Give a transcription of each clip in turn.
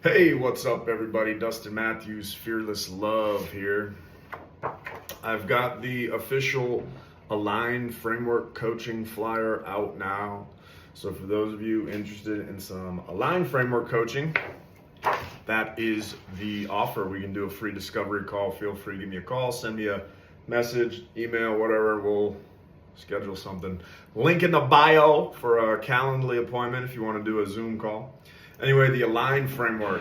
Hey, what's up, everybody? Dustin Matthews, Fearless Love here. I've got the official Align Framework coaching flyer out now. So, for those of you interested in some Align Framework coaching, that is the offer. We can do a free discovery call. Feel free to give me a call, send me a message, email, whatever. We'll schedule something. Link in the bio for a Calendly appointment if you want to do a Zoom call. Anyway, the Align Framework.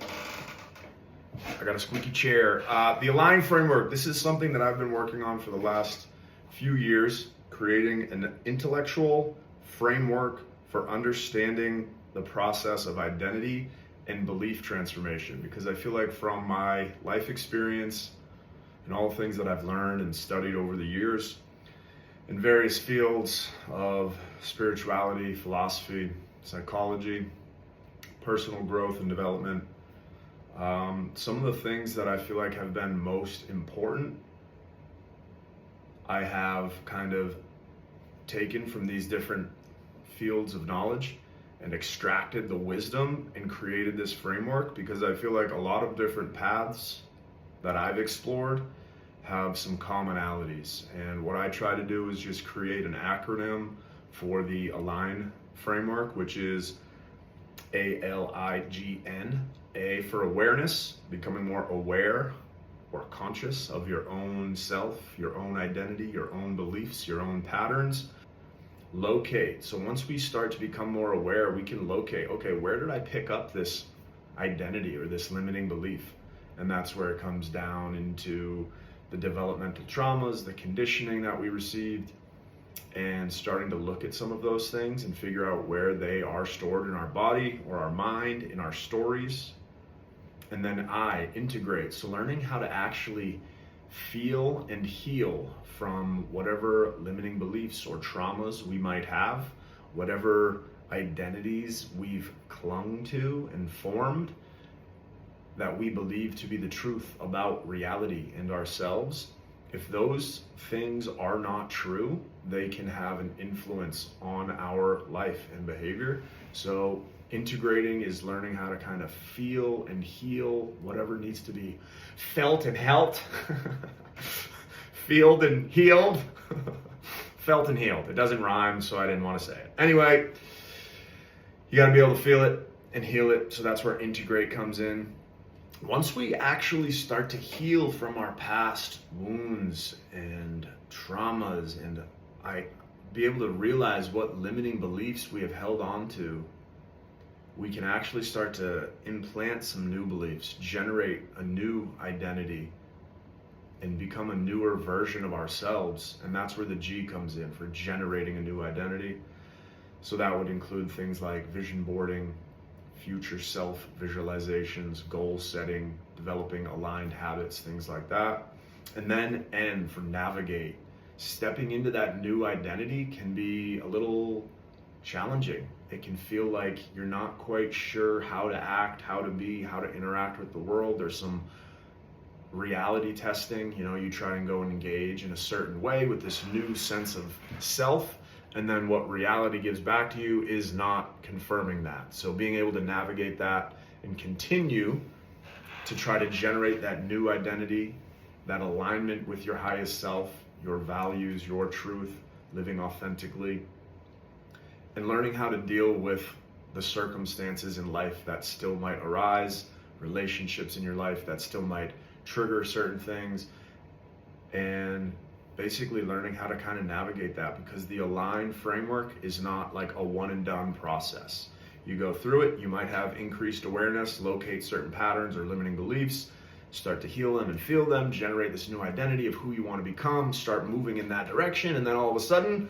I got a squeaky chair. The Align Framework, this is something that I've been working on for the last few years, creating an intellectual framework for understanding the process of identity and belief transformation. Because I feel like from my life experience and all the things that I've learned and studied over the years in various fields of spirituality, philosophy, psychology, personal growth and development, some of the things that I feel like have been most important, I have kind of taken from these different fields of knowledge and extracted the wisdom and created this framework, because I feel like a lot of different paths that I've explored have some commonalities. And what I try to do is just create an acronym for the Align framework, which is ALIGN. A for awareness, becoming more aware or conscious of your own self, your own identity, your own beliefs, your own patterns. Locate. So once we start to become more aware, we can locate, okay, where did I pick up this identity or this limiting belief? And that's where it comes down into the developmental traumas, the conditioning that we received, and starting to look at some of those things and figure out where they are stored in our body or our mind, in our stories. And then I integrate. So learning how to actually feel and heal from whatever limiting beliefs or traumas we might have, whatever identities we've clung to and formed that we believe to be the truth about reality and ourselves. If those things are not true, they can have an influence on our life and behavior. So integrating is learning how to kind of feel and heal whatever needs to be felt and helped. Feeled and healed. Felt and healed. It doesn't rhyme, so I didn't want to say it. Anyway, you got to be able to feel it and heal it. So that's where integrate comes in. Once we actually start to heal from our past wounds and traumas, and I be able to realize what limiting beliefs we have held on to, we can actually start to implant some new beliefs, generate a new identity, and become a newer version of ourselves. And that's where the G comes in, for generating a new identity. So that would include things like vision boarding, future self visualizations, goal setting, developing aligned habits, things like that. And then N for navigate. Stepping into that new identity can be a little challenging. It can feel like you're not quite sure how to act, how to be, how to interact with the world. There's some reality testing. You try and go and engage in a certain way with this new sense of self, and then what reality gives back to you is not confirming that. So being able to navigate that and continue to try to generate that new identity, that alignment with your highest self, your values, your truth, living authentically, and learning how to deal with the circumstances in life that still might arise, relationships in your life that still might trigger certain things, and basically learning how to kind of navigate that, because the Align framework is not like a one and done process. You go through it, you might have increased awareness, locate certain patterns or limiting beliefs, start to heal them and feel them, generate this new identity of who you want to become, start moving in that direction, and then all of a sudden,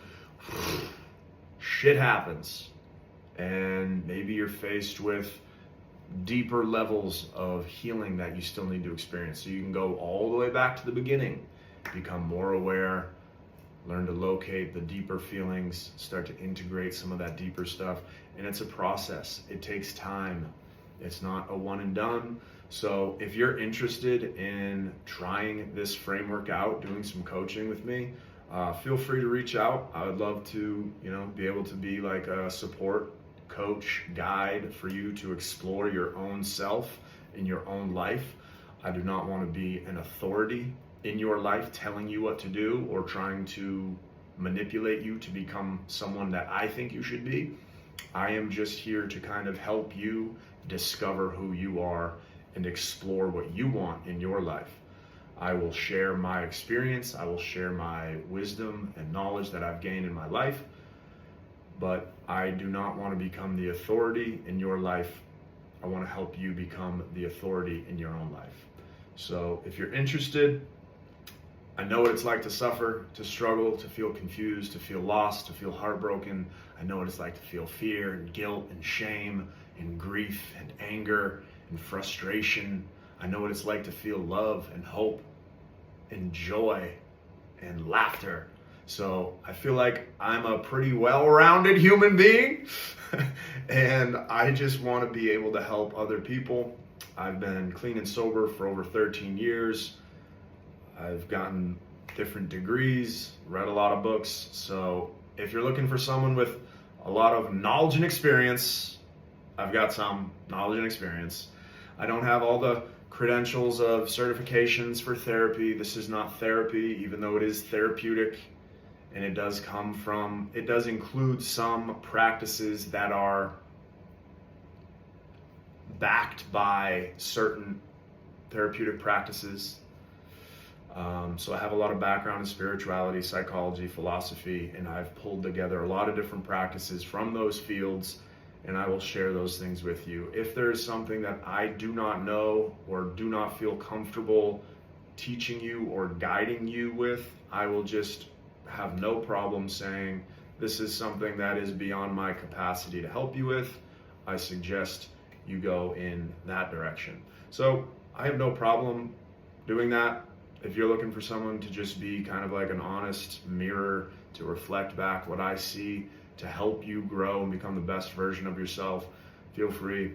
shit happens. And maybe you're faced with deeper levels of healing that you still need to experience. So you can go all the way back to the beginning, become more aware, learn to locate the deeper feelings, start to integrate some of that deeper stuff. And it's a process. It takes time. It's not a one and done. So if you're interested in trying this framework out, doing some coaching with me, feel free to reach out. I would love to, be able to be like a support coach, guide for you to explore your own self in your own life. I do not want to be an authority in your life telling you what to do or trying to manipulate you to become someone that I think you should be. I am just here to kind of help you discover who you are and explore what you want in your life. I will share my experience, I will share my wisdom and knowledge that I've gained in my life, but I do not want to become the authority in your life. I want to help you become the authority in your own life. So if you're interested, I know what it's like to suffer, to struggle, to feel confused, to feel lost, to feel heartbroken. I know what it's like to feel fear and guilt and shame and grief and anger and frustration. I know what it's like to feel love and hope and joy and laughter. So I feel like I'm a pretty well-rounded human being and I just want to be able to help other people. I've been clean and sober for over 13 years. I've gotten different degrees, read a lot of books. So if you're looking for someone with a lot of knowledge and experience, I've got some knowledge and experience. I don't have all the credentials of certifications for therapy. This is not therapy, even though it is therapeutic. And it does include some practices that are backed by certain therapeutic practices. So I have a lot of background in spirituality, psychology, philosophy, and I've pulled together a lot of different practices from those fields, and I will share those things with you. If there's something that I do not know or do not feel comfortable teaching you or guiding you with, I will just have no problem saying, this is something that is beyond my capacity to help you with. I suggest you go in that direction. So I have no problem doing that. If you're looking for someone to just be kind of like an honest mirror to reflect back what I see to help you grow and become the best version of yourself, feel free.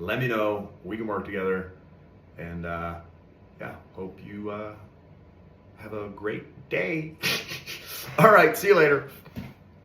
Let me know. We can work together. And hope you have a great day. All right, see you later.